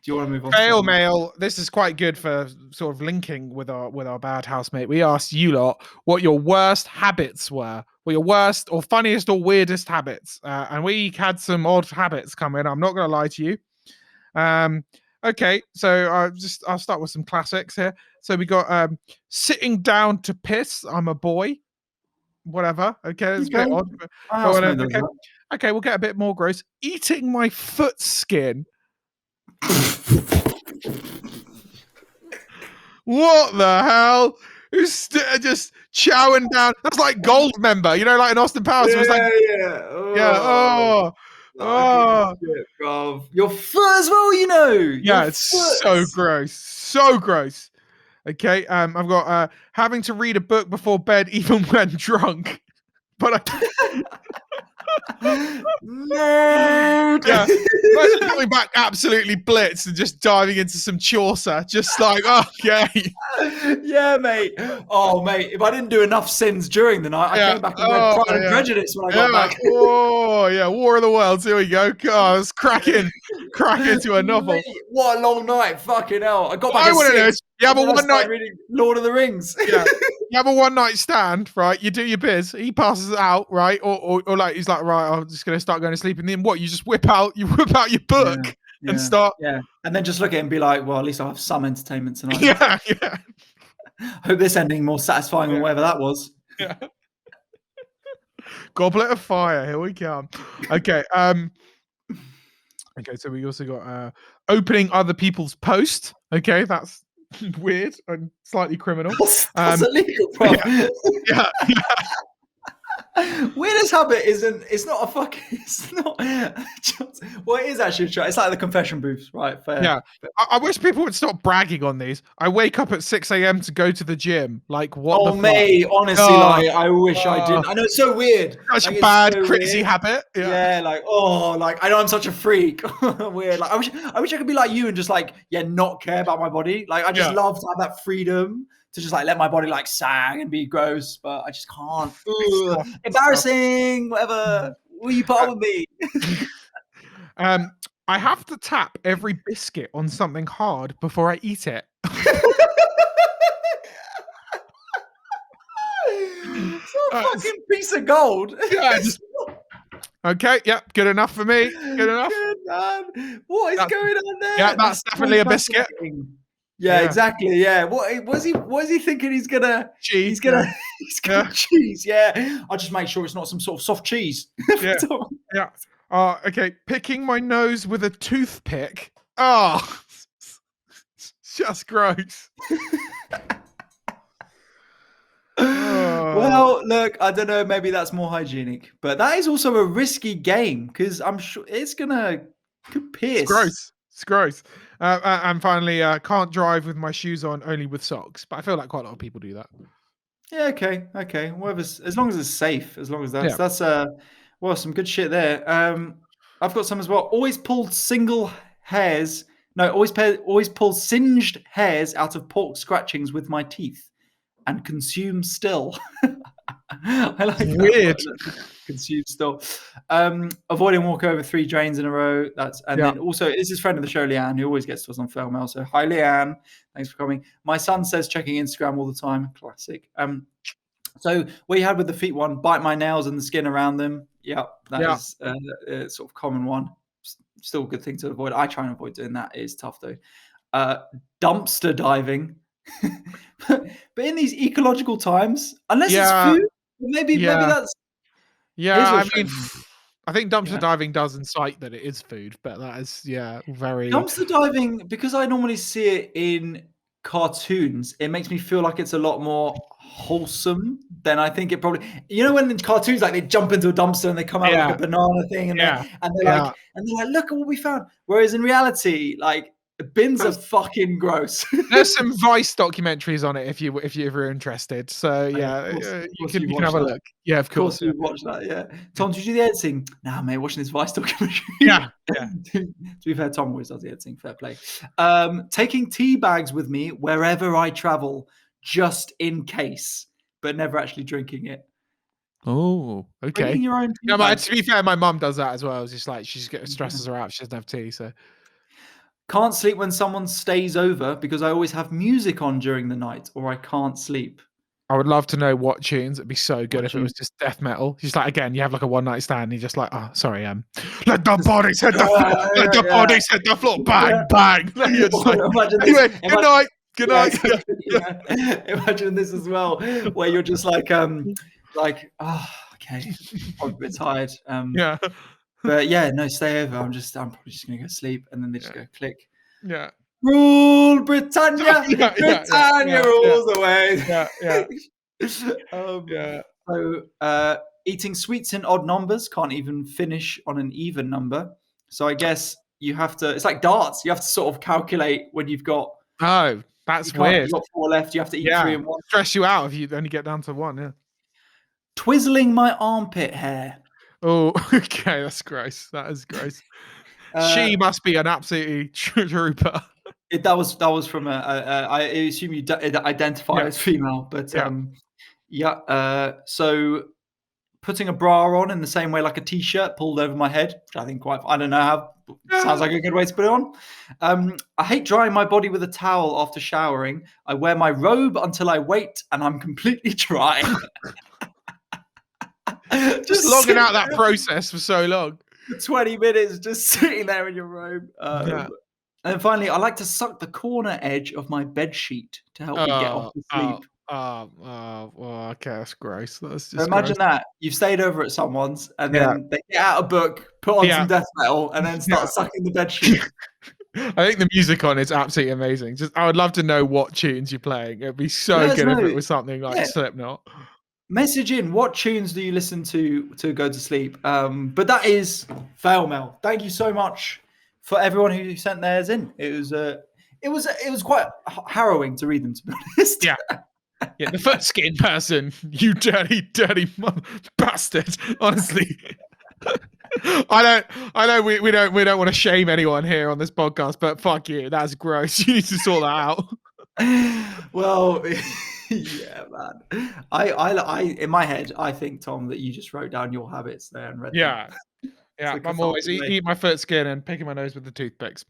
Do you want to move on? FailMail. This is quite good for sort of linking with our bad housemate. We asked you lot what your worst habits were. What your worst or funniest or weirdest habits. And we had some odd habits come in. I'm not going to lie to you. Okay, so I'll start with some classics here. So we got sitting down to piss. I'm a boy. Whatever. Okay, it's a bit odd. Okay, we'll get a bit more gross. Eating my foot skin. What the hell? Who's just chowing down? That's like Gold Member, like in Austin Powers. Yeah, it was like, yeah. Shit, bro. Your foot as well, Yeah, it's so gross. So gross. Okay, I've got having to read a book before bed, even when drunk. But nerd. Yeah, imagine coming back absolutely blitzed and just diving into some Chaucer, just like, okay. Yeah, mate. Oh, mate, if I didn't do enough sins during the night, I came back and read Pride and Prejudice when I got back. Oh, yeah, War of the Worlds. Here we go. God, it's cracking into a novel. Mate, what a long night. Fucking hell. I got back at 6. You have a one night reading Lord of the Rings. Yeah. You have a one night stand, right? You do your biz. He passes out, right? Or like he's like, right, I'm just gonna start going to sleep. And then what? You just whip out your book and start. Yeah. And then just look at it and be like, well, at least I'll have some entertainment tonight. Yeah. Hope this ending more satisfying than whatever that was. Yeah. Goblet of fire. Here we come. Okay. Okay. So we also got opening other people's posts. Okay, that's weird and slightly criminal. That's illegal, bro. Yeah. Weirdest habit it's not well, it is actually true. It's like the confession booths, right? Fair. Yeah. I wish people would stop bragging on these. I wake up at 6 a.m. to go to the gym. Like, what? Oh, mate, honestly, I wish I didn't. I know it's so weird. Such a bad, crazy habit. Yeah, I know I'm such a freak. Weird. Like, I wish I could be like you and just not care about my body. Like, I just love to have that freedom to just let my body sag and be gross, but I just can't. Embarrassing, whatever. Will you part with me? I have to tap every biscuit on something hard before I eat it. It's a fucking piece of gold. Yeah. Okay, yep, good enough for me. Good enough. Good, man. What is going on there? Yeah, that's definitely a biscuit. Yeah, exactly. Yeah. What is he thinking? He's gonna cheese. He's gonna cheese. Yeah. I'll just make sure it's not some sort of soft cheese. Yeah. Yeah. Okay. Picking my nose with a toothpick. Oh, it's just gross. Well, look, I don't know. Maybe that's more hygienic, but that is also a risky game because I'm sure it's could pierce. It's gross. And finally, can't drive with my shoes on, only with socks. But I feel like quite a lot of people do that. Yeah. Okay. Whatever. As long as it's safe. As long as that's some good shit there. I've got some as well. Always pull single hairs. No, always pull singed hairs out of pork scratchings with my teeth, and consume still. I like that. Weird. Consume still. Avoiding walk over 3 drains in a row. Then also this is friend of the show, Leanne, who always gets to us on FailMail. So hi, Leanne. Thanks for coming. My son says checking Instagram all the time. Classic. So what you had with the feet one, bite my nails and the skin around them. Yeah, that is a sort of common one. Still a good thing to avoid. I try and avoid doing that. It is tough though. Dumpster diving. But in these ecological times, unless it's food, maybe that's. Yeah, I mean, I think dumpster diving does incite that it is food, but that is very. Dumpster diving, because I normally see it in cartoons, it makes me feel like it's a lot more wholesome than I think it probably. When in cartoons, they jump into a dumpster and they come out like a banana thing, and they're like, look at what we found. Whereas in reality, bins are fucking gross. There's some Vice documentaries on it if you're interested. So you can have a look. Yeah, of course. We've watched that. Yeah, Tom, did you do the editing? Nah, mate, watching this Vice documentary. Yeah. To be fair, Tom always does the editing. Fair play. Taking tea bags with me wherever I travel, just in case, but never actually drinking it. Oh, okay. Bringing your own tea but to be fair, my mum does that as well. It's just she stresses her out. She doesn't have tea, so. Can't sleep when someone stays over because I always have music on during the night, or I can't sleep. I would love to know what tunes. It'd be so good What if it was tunes? just death metal. Just like, again, you have like a one night stand and you're just like, oh, sorry, let the bodies hit the floor, let the bodies hit the floor, bang, bang. You're just like, Imagine this. anyway, good night. Good Yeah, night. exactly, yeah. Imagine this as well, where you're just like, oh, okay, I'm a bit tired. Yeah. But yeah, no, stay over. I'm probably just gonna go sleep, and then they just Yeah. go click. Yeah. Rule Britannia, Britannia rules away. Yeah. Yeah. So, eating sweets in odd numbers, can't even finish on an even number. So I guess you have to. It's like darts. You have to sort of calculate when you've got. Oh, that's weird. You've got 4 left. You have to eat 3 in one. Stress you out if you only get down to 1. Yeah. Twizzling my armpit hair. Oh, okay, that's gross. That is gross. She must be an absolutely trooper. That was from I assume you identify as female, but so putting a bra on in the same way like a t-shirt pulled over my head, which I think I don't know how. Sounds like a good way to put it on. I hate drying my body with a towel after showering. I wear my robe until I wait, and I'm completely dry. Just logging out that process for so long. 20 minutes, just sitting there in your robe. And finally, I like to suck the corner edge of my bed sheet to help me get off to sleep. Okay, that's gross. That's just So imagine gross. that. You've stayed over at someone's, and then they get out a book, put on some death metal, and then start sucking the bed sheet. I think the music on is absolutely amazing. I would love to know what tunes you're playing. It'd be so good if it was something like Slipknot. Message in, what tunes do you listen to go to sleep? But that is FailMail. Thank you so much for everyone who sent theirs in. It was quite harrowing to read them, to be honest. Yeah, the foot skin person, you dirty bastard. Honestly, I know we don't want to shame anyone here on this podcast, but fuck you, that's gross. You need to sort that out. Well, yeah, man. I in my head, I think, Tom, that you just wrote down your habits there and read them. Yeah. I'm always eat my foot skin and picking my nose with the toothpicks.